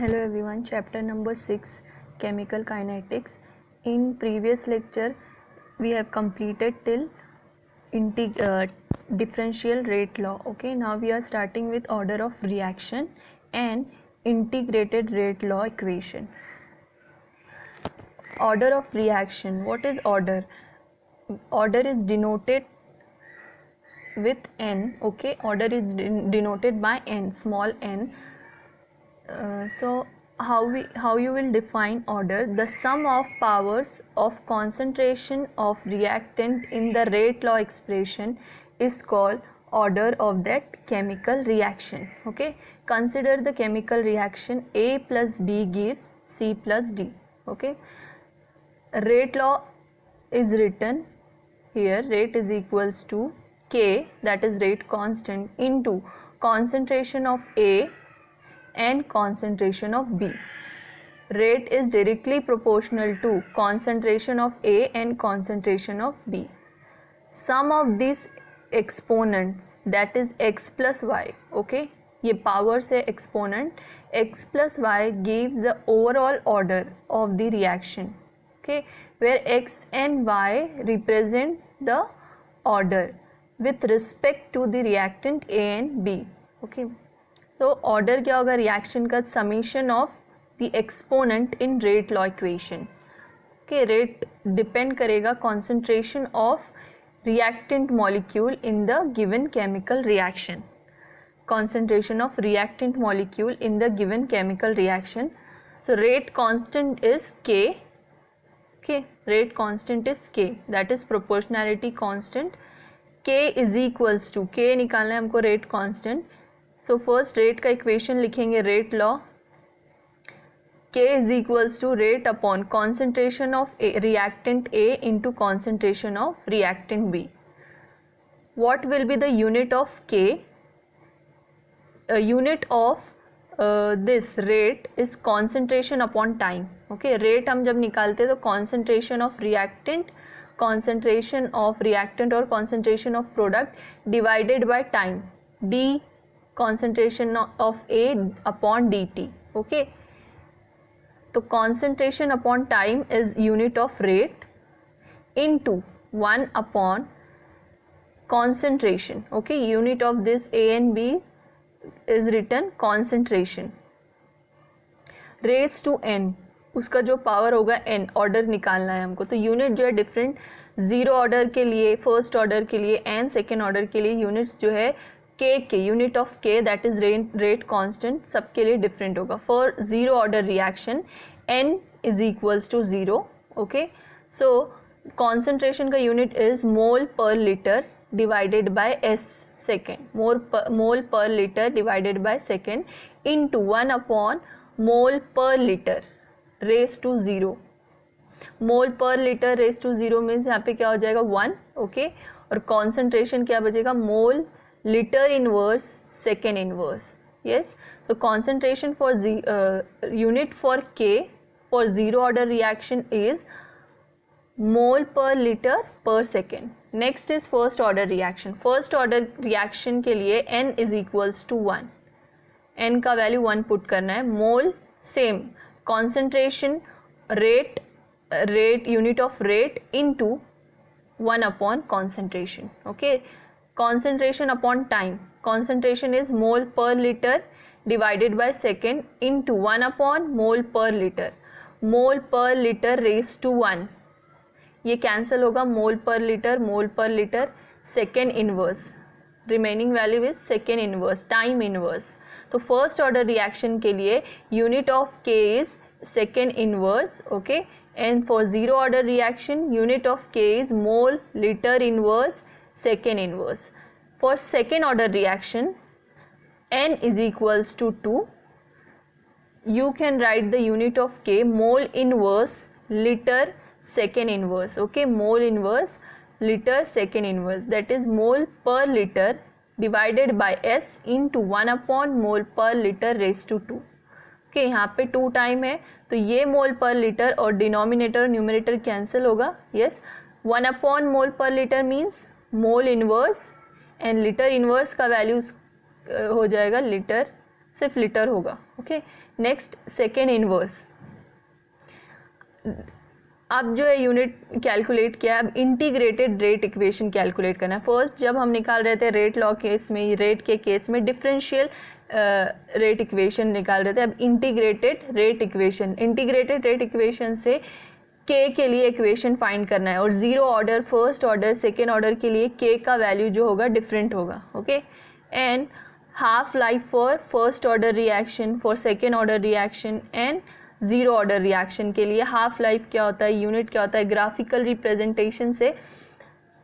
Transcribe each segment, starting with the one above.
Hello everyone, chapter number 6, chemical kinetics. In previous lecture we have completed till differential rate law. Okay, now we are starting with order of reaction and integrated rate law equation. Order of reaction. What is order? Order is denoted with n. Okay, order is denoted by n, small n. So how you will define order? The sum of powers of concentration of reactant in the rate law expression is called order of that chemical reaction. Okay, consider the chemical reaction A plus B gives C plus D. Okay, rate law is written here. Rate is equals to K, that is rate constant, into concentration of A and concentration of B. Rate is directly proportional to concentration of A and concentration of B. Sum of these exponents, that is x plus y. Okay, ये powers है exponent. X plus y gives the overall order of the reaction. Okay, where x and y represent the order with respect to the reactant A and B. Okay, तो order क्या होगा? Reaction का summation of the exponent in rate law equation. Okay, rate depend करेगा concentration of reactant molecule in the given chemical reaction. concentration of reactant molecule in the given chemical reaction. So rate constant is K. Okay, rate constant is K, that is proportionality constant. K is equals to, K निकालना है हमको, rate constant. So first rate का equation लिखेंगे rate law. K is equals to rate upon concentration of reactant A into concentration of reactant B. What will be the unit of K? Unit of this rate is concentration upon time. Okay, rate हम जब निकालते हैं तो concentration of reactant, concentration of reactant और concentration of product divided by time, D concentration of A upon dt. Okay, तो concentration upon time is unit of rate into 1 upon concentration. Okay, unit of this A and B is written concentration raised to n, उसका जो power होगा n, order निकालना है हमको. तो unit जो है डिफरेंट, जीरो ऑर्डर के लिए, फर्स्ट ऑर्डर के लिए एंड सेकेंड ऑर्डर के लिए यूनिट्स जो है K unit of K, that is rate constant, सबके लिए डिफरेंट होगा. For zero order reaction n is equals to 0. Okay, so concentration का unit is mole per litre divided by s second, mole per liter divided by second into 1 upon mole per liter raised to 0. mole per liter raised to 0 means यहाँ पे क्या हो जाएगा 1. Okay, और concentration क्या बचेगा? मोल liter inverse second inverse. yes, so concentration for unit for K for zero order reaction is mole per liter per second. Next is first order reaction. First order reaction के लिए n is equals to 1. n का value 1 put करना है. Mole same, concentration rate unit of rate into 1 upon concentration. Okay, concentration upon time, concentration is mole per litre divided by second into 1 upon mole per litre. Mole per litre raise to 1, ये cancel होगा. Mole per litre second inverse, remaining value is second inverse, time inverse. तो first order reaction के लिए unit of K is second inverse. Okay, and for zero order reaction unit of K is mole litre inverse second inverse. For second order reaction n is equals to 2. You can write the unit of K mole inverse litre second inverse. Okay, mole inverse liter second inverse, that is mole per liter divided by s into 1 upon mole per liter raised to 2. okay, यहाँ पे 2 time है तो ये मोल per litre और denominator और numerator cancel होगा. yes, 1 upon mole per litre means mole inverse and litre inverse का value हो जाएगा लीटर सिर्फ लीटर होगा। Okay, next second inverse. अब जो है यूनिट कैलकुलेट किया, अब इंटीग्रेटेड रेट इक्वेशन कैलकुलेट करना है। फर्स्ट जब हम निकाल रहे थे रेट लॉ केस में, रेट के केस में डिफरेंशियल रेट इक्वेशन निकाल रहे थे। अब integrated rate equation, integrated rate equation से के लिए इक्वेशन फाइंड करना है, और zero order, first order, second order के लिए के का वैल्यू जो होगा डिफरेंट होगा। Okay, and half life for first order reaction, for second order reaction and zero order reaction के लिए हाफ लाइफ क्या होता है, यूनिट क्या होता है, ग्राफिकल रिप्रेजेंटेशन से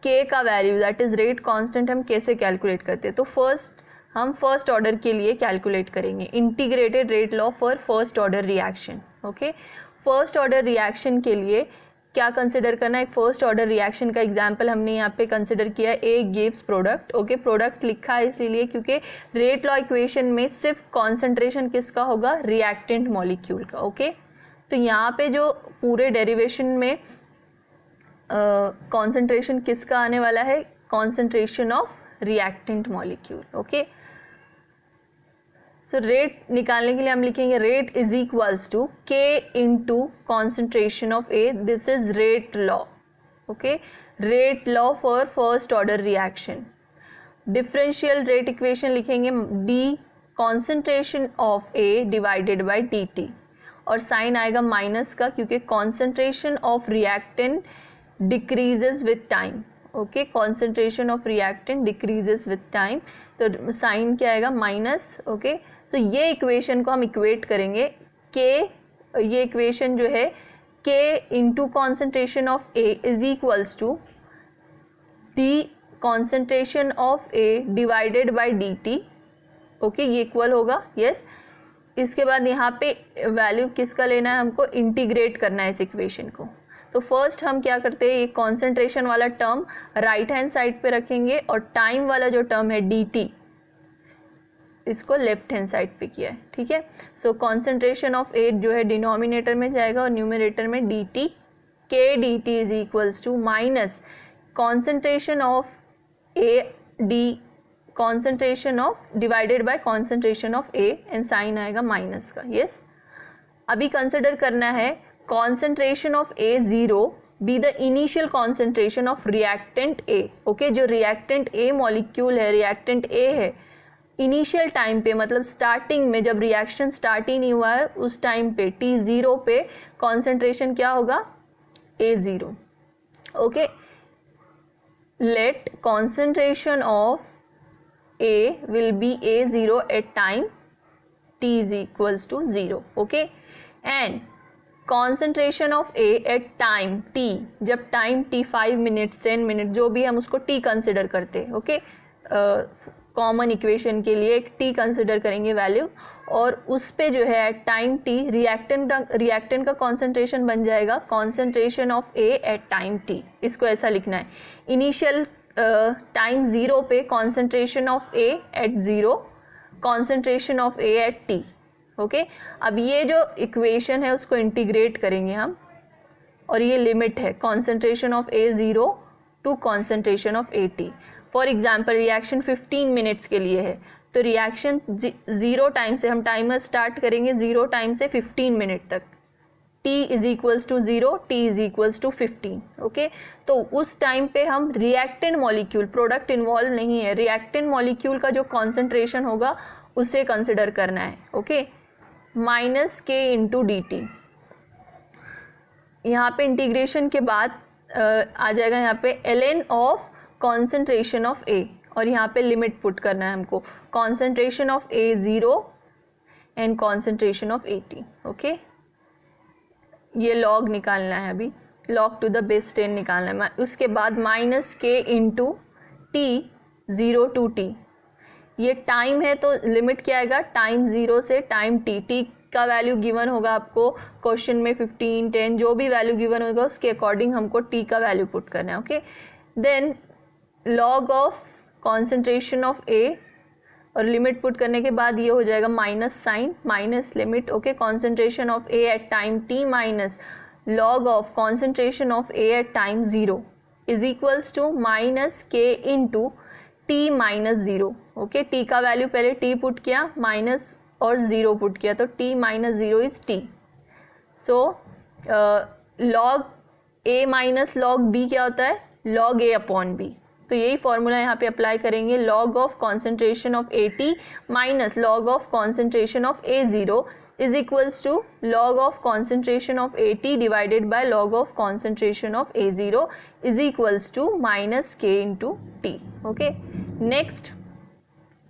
के का value that is rate constant हम कैसे कैलकुलेट करते हैं। तो फर्स्ट हम फर्स्ट ऑर्डर के लिए कैलकुलेट करेंगे integrated rate law for first order reaction. Okay, first order reaction के लिए क्या कंसिडर करना है, एक फर्स्ट ऑर्डर रिएक्शन का एग्जांपल हमने यहाँ पे कंसिडर किया है, A gives product. Okay, product लिखा है इसीलिए क्योंकि रेट लॉ इक्वेशन में सिर्फ कॉन्सेंट्रेशन किसका होगा, रिएक्टेंट मॉलिक्यूल का। ओके, तो यहाँ पे जो पूरे डेरिवेशन में कॉन्सेंट्रेशन किसका आने वाला है, concentration of reactant molecule. Okay, so rate निकालने के लिए हम लिखेंगे rate is equals to K into concentration of A, this is rate law. Okay, rate law for first order reaction. Differential rate equation लिखेंगे D concentration of A divided by D T, और sign आएगा minus का क्योंकि concentration of reactant decreases with time. Okay, concentration of reactant decreases with time, तो sign क्या आएगा, minus. Okay, तो ये इक्वेशन को हम इक्वेट करेंगे के, ये इक्वेशन जो है K into concentration of A is equals to D concentration of A divided by D T. Okay, ये इक्वल होगा, यस। इसके बाद यहाँ पे वैल्यू किसका लेना है, हमको इंटीग्रेट करना है इस इक्वेशन को। तो फर्स्ट हम क्या करते हैं, ये कॉन्सेंट्रेशन वाला टर्म राइट हैंड साइड पे रखेंगे और टाइम वाला जो टर्म है डी टी इसको लेफ्ट हैंड साइड पे किया है। ठीक है, सो कॉन्सेंट्रेशन ऑफ ए जो है डिनोमिनेटर में जाएगा और न्यूमरेटर में D T, K D T is equals to minus concentration of A D, concentration of divided by concentration of A, and sign आएगा माइनस का। यस, अभी कंसिडर करना है concentration of A0 be the initial concentration of reactant A। Okay, जो reactant A molecule है, reactant A है, initial time पे मतलब स्टार्टिंग में जब रिएक्शन स्टार्ट ही नहीं हुआ है उस टाइम पे T0 पे कॉन्सेंट्रेशन क्या होगा, A0। Okay, let concentration of A will be A0 at time T is equals to 0। Okay, and concentration of A at time T, जब टाइम टी 5 मिनट्स 10 मिनट जो भी हम उसको टी कंसिडर करते हैं। ओके, कॉमन इक्वेशन के लिए एक टी कंसिडर करेंगे वैल्यू, और उस पे जो है एट टाइम टी रिएक्टेंट का कॉन्सेंट्रेशन बन जाएगा concentration of A at time T. इसको ऐसा लिखना है, इनिशियल टाइम 0 पे concentration of A at 0, concentration of A at T. Okay, अब ये जो इक्वेशन है उसको इंटीग्रेट करेंगे हम, और ये लिमिट है concentration of A0 to concentration of AT। For example reaction 15 minutes के लिए है, तो रिएक्शन 0 टाइम से हम टाइमर स्टार्ट करेंगे 0 टाइम से 15 मिनट तक, T is equals to 0, T is equals to 15। Okay, तो उस टाइम पे हम रिएक्टेंट मॉलिक्यूल, प्रोडक्ट इन्वॉल्व नहीं है, रिएक्टेंट मॉलिक्यूल का जो कॉन्सेंट्रेशन होगा उसे कंसिडर करना है। Okay, minus K into D T, यहाँ पे इंटीग्रेशन के बाद आ जाएगा यहाँ पे ln of concentration of A, और यहाँ पे लिमिट पुट करना है हमको concentration of A0 and concentration of AT। Okay, ये लॉग निकालना है, अभी लॉग टू द बेस 10 निकालना है। उसके बाद minus K into T 0 to T, ये टाइम है तो लिमिट क्या आएगा, टाइम 0 से टाइम टी, टी का वैल्यू गिवन होगा आपको क्वेश्चन में 15 10 जो भी वैल्यू गिवन होगा उसके अकॉर्डिंग हमको टी का वैल्यू पुट करना है। Okay, then log of concentration of A, और लिमिट पुट करने के बाद ये हो जाएगा minus sign, minus limit. Okay, concentration of A at time T minus log of concentration of A at time 0 is equals to minus K into T minus 0। Okay, T का value पहले T put किया, minus और 0 put किया, तो t minus 0 is t. So log a minus log b क्या होता है, log a upon b. तो यही फॉर्मूला यहाँ पे अप्लाई करेंगे, log of concentration of AT minus log of concentration of A0 is equals to log of concentration of AT divided by log of concentration of A0 is equals to minus K into T. Okay, next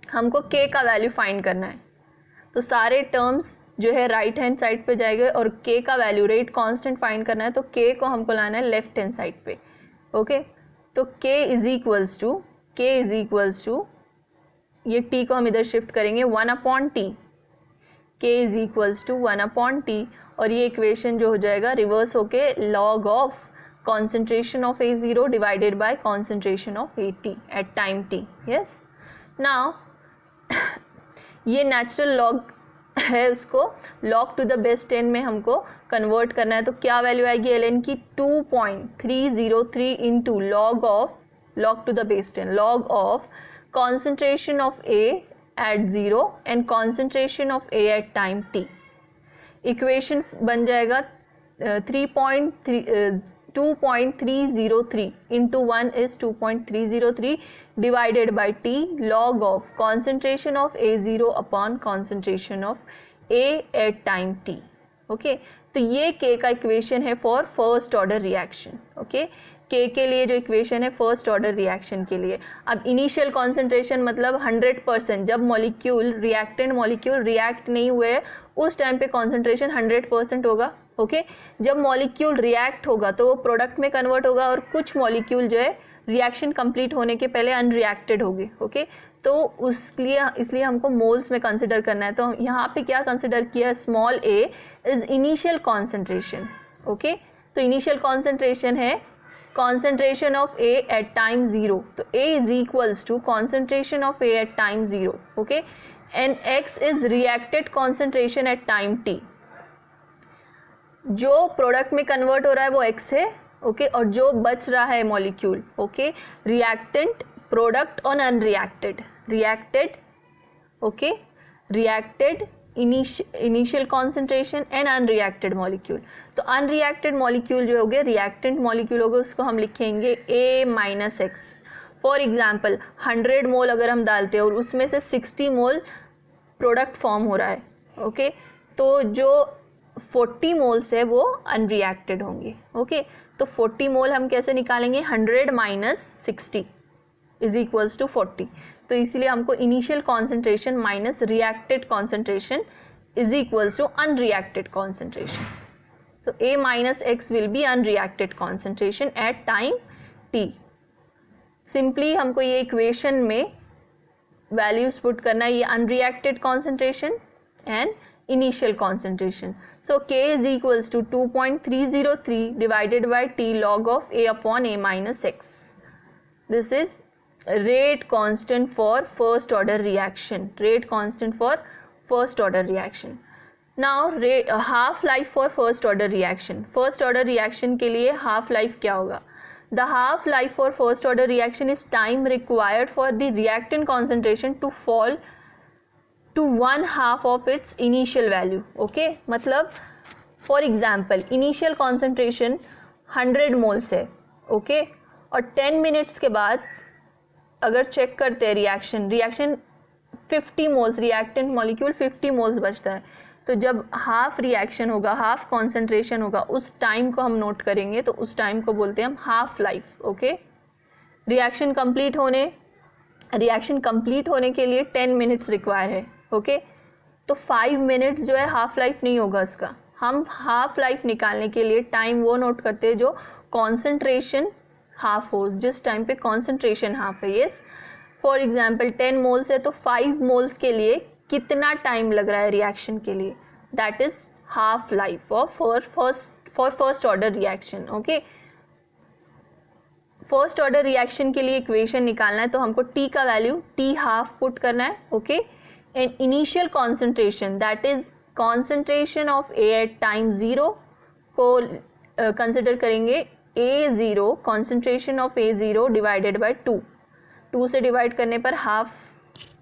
हमको K का value find करना है. तो सारे terms जो है right hand side पे जाएंगे और K का वैल्यू रेट कांस्टेंट फाइंड करना है, तो K को हमको लाना है लेफ्ट हैंड साइड पे. ओके, तो K इज इक्वल्स टू ये T को हम इधर शिफ्ट करेंगे 1/T. K is equals to 1/T और ये इक्वेशन जो हो जाएगा रिवर्स होके log of concentration of A0 divided by concentration of AT at time t. Yes, now ये नेचुरल लॉग है, उसको log टू द बेस 10 में हमको कन्वर्ट करना है. तो क्या वैल्यू आएगी ln की 2.303 into log to the base 10 log ऑफ concentration of A at 0 and concentration of A at time t. Equation बन जाएगा 2.303 into 1 is 2.303 divided by t log of concentration of A0 upon concentration of A at time t. Okay, तो ये K का equation है for first order reaction. Okay, K के लिए जो equation है फर्स्ट ऑर्डर रिएक्शन के लिए. अब इनिशियल कॉन्सेंट्रेशन मतलब 100%, जब मॉलिक्यूल रिएक्टेंट मॉलिक्यूल रिएक्ट नहीं हुए उस टाइम पे कॉन्सेंट्रेशन 100% होगा. ओके, जब मॉलिक्यूल रिएक्ट होगा तो वो प्रोडक्ट में कन्वर्ट होगा और कुछ मॉलिक्यूल जो है रिएक्शन कंप्लीट होने के पहले अनरिएक्टेड होंगे. ओके, तो इसलिए हमको मोल्स में कंसिडर करना है. तो यहाँ पे क्या कंसिडर किया, small a is initial concentration. Okay, तो इनिशियल कॉन्सेंट्रेशन है concentration of A at time 0. तो A is equals to concentration of A at time 0. Okay, and X is reacted concentration at time t. जो product में convert हो रहा है वो X है. ओके, और जो बच रहा है मॉलिक्यूल, ओके, रिएक्टेंट, प्रोडक्ट और unreacted. Reacted initial concentration and unreacted molecule. तो अनरिएक्टेड मॉलिक्यूल जो हो गए, रिएक्टेंट मॉलिक्यूल हो गए, उसको हम लिखेंगे A-X. फॉर एग्जांपल 100 मोल अगर हम डालते हैं और उसमें से 60 मोल प्रोडक्ट फॉर्म हो रहा है. ओके, तो जो 40 मोल्स है वो अनरिएक्टेड होंगे. ओके, तो 40 मोल हम कैसे निकालेंगे, 100 माइनस 60 इज इक्वल्स टू 40. तो इसीलिए हमको initial concentration minus reacted concentration is equals to unreacted concentration. तो A minus X will be unreacted concentration at time t. Simply हमको ये इक्वेशन में वैल्यूज पुट करना है, ये unreacted concentration and initial concentration. So K is equals to 2.303 divided by t log of A upon A minus X. This is rate constant for first order reaction. Now half life for first order reaction. First order reaction के लिए half life क्या होगा, the half life for first order reaction is time required for the reactant concentration to fall to 1/2 of its initial value. Okay, मतलब for example initial concentration 100 moles है. okay, और 10 minutes के बाद अगर check करते हैं reaction 50 moles, reactant molecule 50 moles बचता है. तो जब हाफ रिएक्शन होगा, हाफ कॉन्सेंट्रेशन होगा, उस टाइम को हम नोट करेंगे, तो उस टाइम को बोलते हैं हम half life. Okay, reaction complete होने के लिए 10 मिनट्स रिक्वायर है. ओके, तो 5 मिनट्स जो है हाफ लाइफ नहीं होगा इसका. हम हाफ लाइफ निकालने के लिए टाइम वो नोट करते हैं जो कॉन्सेंट्रेशन हाफ हो, जिस टाइम पे कॉन्सेंट्रेशन हाफ है. यस, फॉर एग्जाम्पल 10 मोल्स है तो 5 मोल्स के लिए कितना टाइम लग रहा है रिएक्शन के लिए, that is half life for first order reaction. Okay, first order reaction के लिए इक्वेशन निकालना है तो हमको t का वैल्यू t हाफ पुट करना है. Okay, and initial concentration that is concentration of A at time 0 को कंसिडर करेंगे. A0 concentration of A0 divided bye 2 से डिवाइड करने पर हाफ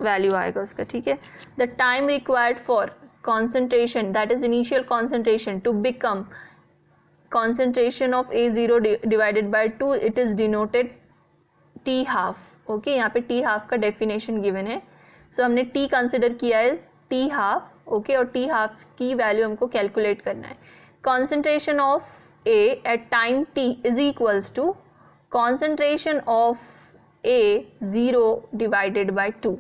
वैल्यू आएगा उसका, ठीक है। The time required for concentration, that is initial concentration, to become concentration of A0 divided by 2, it is denoted T half. Okay, यहाँ पे T half का डेफिनेशन गिवन है, सो हमने T कंसिडर किया है T half, ओके, और T half की value हमको कैलकुलेट करना है। concentration of A at time T is equals to concentration of A0 divided by 2,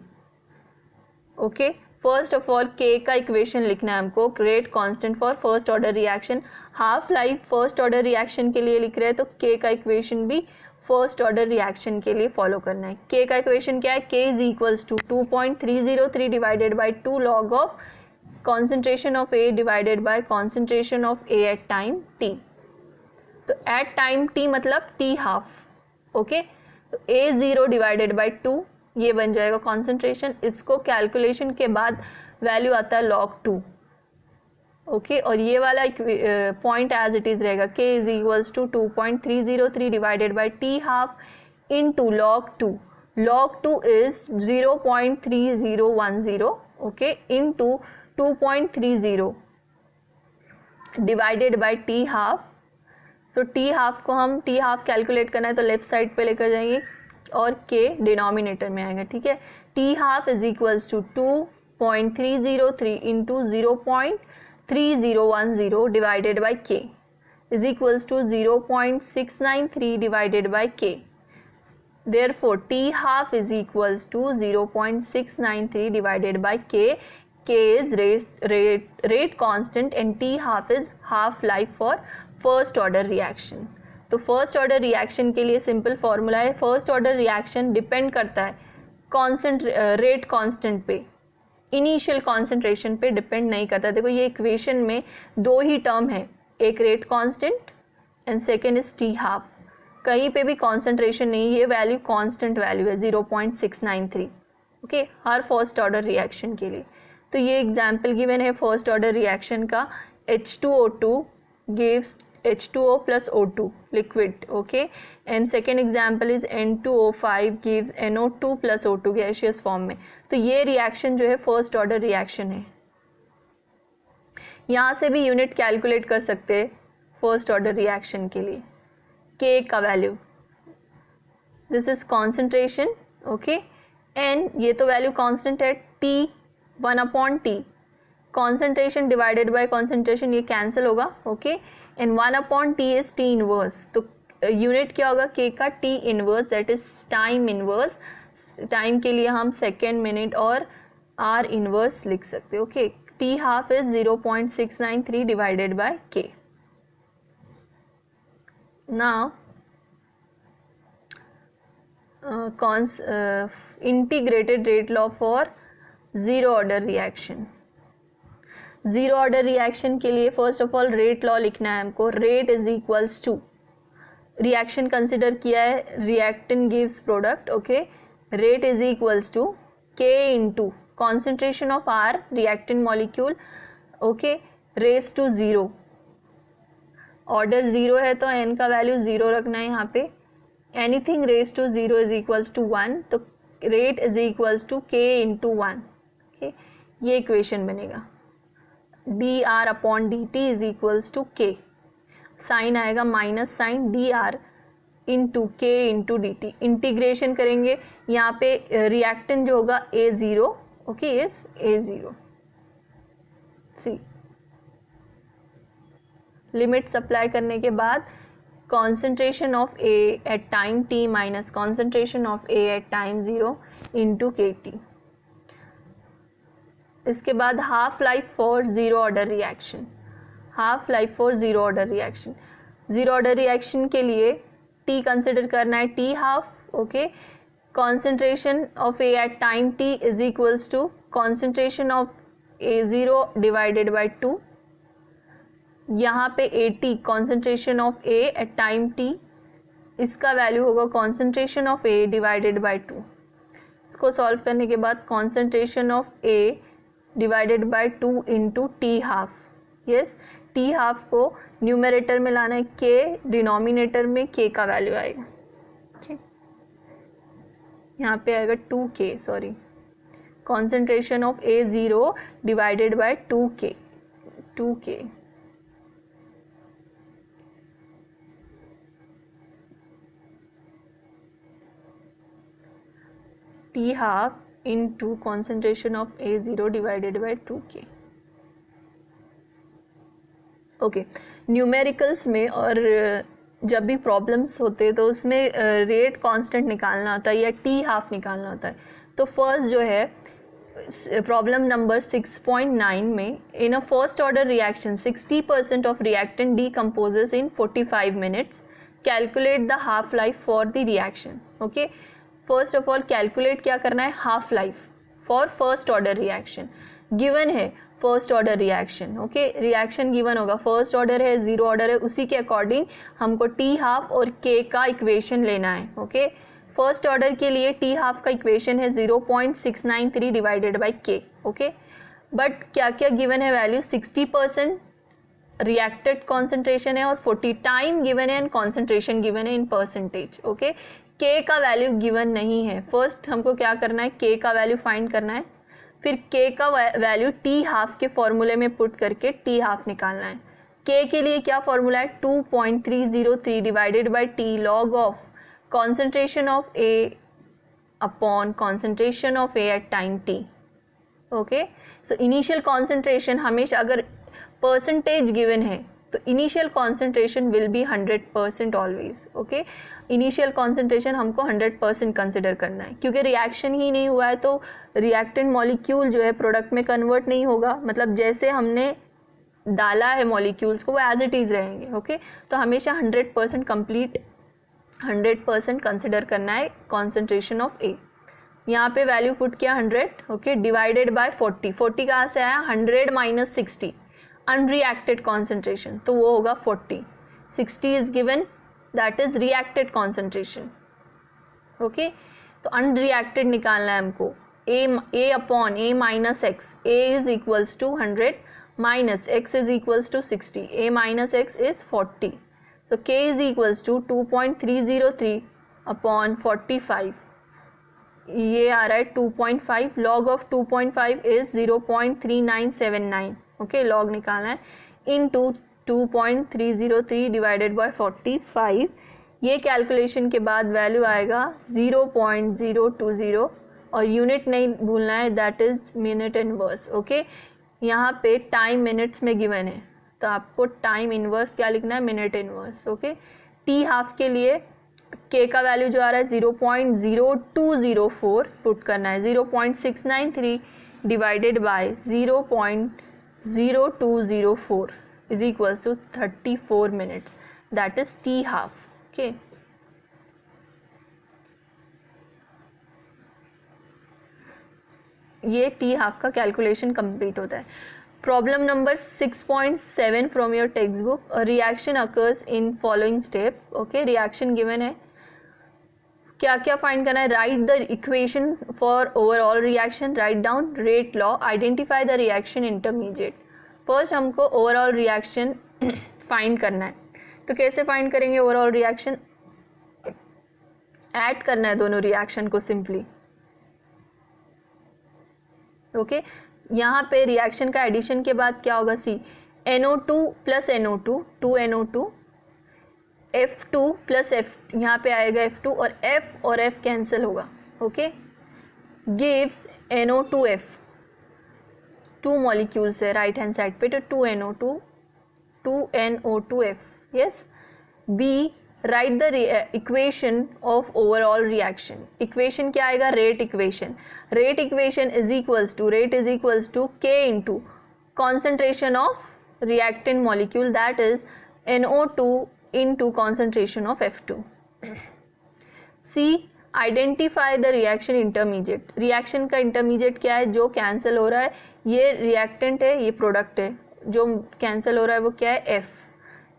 okay. First of all के का इक्वेशन लिखना है हमको, rate constant for first order reaction. Half life first order reaction के लिए लिख रहे हैं तो के का इक्वेशन भी फर्स्ट ऑर्डर रिएक्शन के लिए फॉलो करना है। के का इक्वेशन क्या है, K is equals to 2.303 divided by 2 log of concentration of A divided by concentration of A at time T. तो एट टाइम टी मतलब टी हाफ, ओके। तो A0 डिवाइडेड बाई 2 ये बन जाएगा कॉन्सेंट्रेशन। इसको कैलकुलेशन के बाद वैल्यू आता है log 2, ओके। और ये वाला पॉइंट एज इट इज रहेगा, k is equals to 2.303 divided by T half into log 2। log 2 is 0.3010, okay, into 2.30 divided by T half. तो टी हाफ को हम टी हाफ कैलकुलेट करना है तो लेफ्ट साइड पे लेकर जाएंगे और के डिनोमिनेटर में आएगा, ठीक है। T half is equals to 2.303 into 0.3010 divided by K is equals to 0.693 divided by K. Therefore T half is equals to 0.693 divided by K. K is rate constant and T half is half life for first order reaction। तो first order reaction के लिए simple formula है, first order reaction depend करता है rate constant पे, initial concentration पे depend नहीं करता। देखो ये इक्वेशन में दो ही टर्म है, एक rate constant and second is T half. कहीं पे भी कॉन्सेंट्रेशन नहीं, ये वैल्यू कांस्टेंट वैल्यू है 0.693, ओके, हर फर्स्ट ऑर्डर रिएक्शन के लिए। तो ये एग्जाम्पल गिवन है फर्स्ट ऑर्डर रिएक्शन का, H2O2 gives H2O plus O2 liquid, okay, and second example is N2O5 gives NO2 plus O2 gaseous form में। तो ये रिएक्शन जो है फर्स्ट ऑर्डर रिएक्शन है। यहाँ से भी यूनिट कैलकुलेट कर सकते हैं फर्स्ट ऑर्डर रिएक्शन के लिए, K का value, this is concentration, okay, and ये तो वैल्यू कांस्टेंट है T 1/T, concentration divided by concentration ये कैंसिल होगा, okay, and 1/T is T inverse. तो यूनिट क्या होगा K का, T inverse, that is time inverse. Time के लिए हम सेकेंड, मिनट और R इनवर्स लिख सकते हैं, okay. T half is 0.693 divided bye K। Now integrated rate law for zero order reaction. Zero order reaction के लिए first of all rate law लिखना है हमको। Rate is equals to, reaction consider किया है, reactant gives product, okay, rate is equals to K into concentration of R reactant molecule, okay, raise to zero. Order zero है तो N का value zero रखना है यहाँ पे। Anything raise to zero is equals to 1, तो rate is equals to K into 1, okay, ये equation बनेगा। dr/dt is equals to K, sign आएगा minus sign dr into K into D T. Integration करेंगे यहाँ पे रिएक्टेंट जो होगा A0, okay, is A0। See limit supply करने के बाद concentration of A at time t minus concentration of A at time 0 into के टी। इसके बाद half life for zero order reaction, half life for zero order reaction. Zero order reaction के लिए T consider करना है T half, okay, concentration of A at time T is equals to concentration of A0 divided by 2। यहाँ पे AT concentration of A at time T, इसका value होगा concentration of A divided by 2। इसको solve करने के बाद concentration of A divided by 2 into T half. Yes, T half को numerator में लाना है, के डिनोमिनेटर में के का वैल्यू आएगा, ठीक, यहाँ पे आएगा 2K, sorry, concentration of A0 divided by 2K. T half into concentration of A0 divided by 2K. Okay numericals में और जब भी प्रॉब्लम्स होते तो उसमें रेट कांस्टेंट निकालना होता है या टी हाफ निकालना होता है. तो फर्स्ट जो है प्रॉब्लम नंबर 6.9 में, in a first order reaction 60% of reactant decomposes in 45 minutes, calculate the half life for the reaction. Okay, first of all calculate क्या करना है, half life for first order reaction. Given है first order reaction. Okay, reaction given होगा, first order है, zero order है, उसी के according हमको टी हाफ और के का इक्वेशन लेना है. ओके, फर्स्ट ऑर्डर के लिए टी हाफ का इक्वेशन है 0.693 डिवाइडेड बाई के. ओके, बट क्या क्या गिवन है वैल्यू, 60% रिएक्टेड कॉन्सेंट्रेशन है और 40 टाइम गिवन है एंड कॉन्सेंट्रेशन गिवन है इन परसेंटेज. ओके, के का वैल्यू गिवन नहीं है. फर्स्ट हमको क्या करना है, के का वैल्यू फाइंड करना है, फिर के का वैल्यू टी हाफ के फॉर्मूले में पुट करके टी हाफ निकालना है. के के लिए क्या फॉर्मूला है, 2.303 divided by T log of concentration of A upon concentration of A at time t. Okay, so initial concentration हमेशा अगर percentage given है तो initial concentration will be 100% always. Okay, initial concentration हमको 100% consider करना है, क्योंकि reaction ही नहीं हुआ है तो reactant molecule जो है product में convert नहीं होगा. मतलब जैसे हमने डाला है molecules को वो as it is रहेंगे. Okay, तो हमेशा 100% complete 100% कंसिडर करना है कॉन्सेंट्रेशन ऑफ ए. यहाँ पे वैल्यू पुट किया 100. Okay, divided by 40. 40 कहाँ से आया, 100 माइनस 60 अनरिएक्टेड कॉन्सेंट्रेशन, तो वो होगा 40. 60 is given, that is reacted concentration. Okay, तो अनरिएक्टेड निकालना है हमको. A upon A minus X, A is equals to 100 minus X is equals to 60. A minus X is 40. तो K is equals to 2.303 upon 45. ये आ रहा है 2.5. Log of 2.5 is 0.3979. Okay, log निकालना है इनटू 2.303 डिवाइडेड बाय 45. ये calculation के बाद वैल्यू आएगा 0.020 और यूनिट नहीं भूलना है, that is minute inverse. Okay, यहाँ पे टाइम मिनट्स में गिवन है तो आपको टाइम इनवर्स क्या लिखना है, minute inverse. Okay, T half के लिए के का वैल्यू जो आ रहा है 0.0204 पुट करना है. 0.693 divided by 0.0204 is equals to 34 minutes, that is T half. Okay, ये टी हाफ का कैलकुलेशन कंप्लीट होता है. Problem number 6.7 from your text book, reaction occurs in following step. Okay, reaction given है, क्या क्या फाइंड करना है, write the equation for overall reaction, write down rate law, identify the reaction intermediate. First हमको overall reaction find करना है, तो कैसे फाइंड करेंगे ओवरऑल रिएक्शन, ऐड करना है दोनों रिएक्शन को सिंपली. ओके, यहाँ पे रिएक्शन का एडिशन के बाद क्या होगा, सी NO2 plus NO2 2NO2, F2 plus F, यहाँ पे आएगा F2 और F कैंसिल होगा. ओके, गिव्स NO2F, 2 मॉलिक्यूल्स है राइट हैंड साइड पे, तो 2NO2F. Yes, B write the equation of overall reaction. Equation क्या आएगा, rate equation. Rate equation is equals to K into concentration of reactant molecule, that is NO2 into concentration of F2. C identify the reaction intermediate. Reaction का intermediate क्या है, जो cancel हो रहा है, ये रिएक्टेंट है, ये प्रोडक्ट है, जो कैंसिल हो रहा है वो क्या है, F.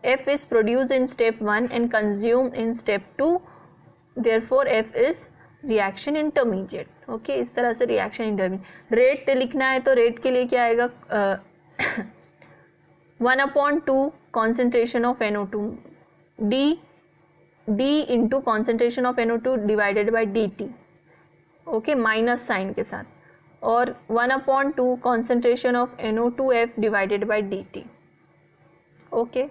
F is produced in step 1 and consumed in step 2, therefore F is reaction intermediate. Okay, इस तरह से reaction intermediate. रेट लिखना है तो रेट के लिए क्या आएगा, 1/2 concentration of NO2 D into concentration of NO2 divided by dt. Okay, minus sign के साथ. और 1/2 concentration of NO2F divided by dt। Okay,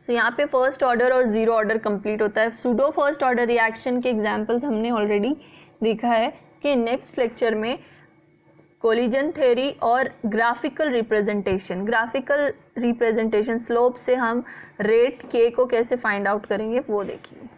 तो यहाँ पे फर्स्ट ऑर्डर और ज़ीरो ऑर्डर कंप्लीट होता है। सूडो फर्स्ट ऑर्डर रिएक्शन के एग्जांपल्स हमने ऑलरेडी देखा है कि नेक्स्ट लेक्चर में कोलिजन थ्योरी और ग्राफिकल रिप्रेजेंटेशन स्लोप से हम रेट के को कैसे फाइंड आउट करेंगे वो देखिए।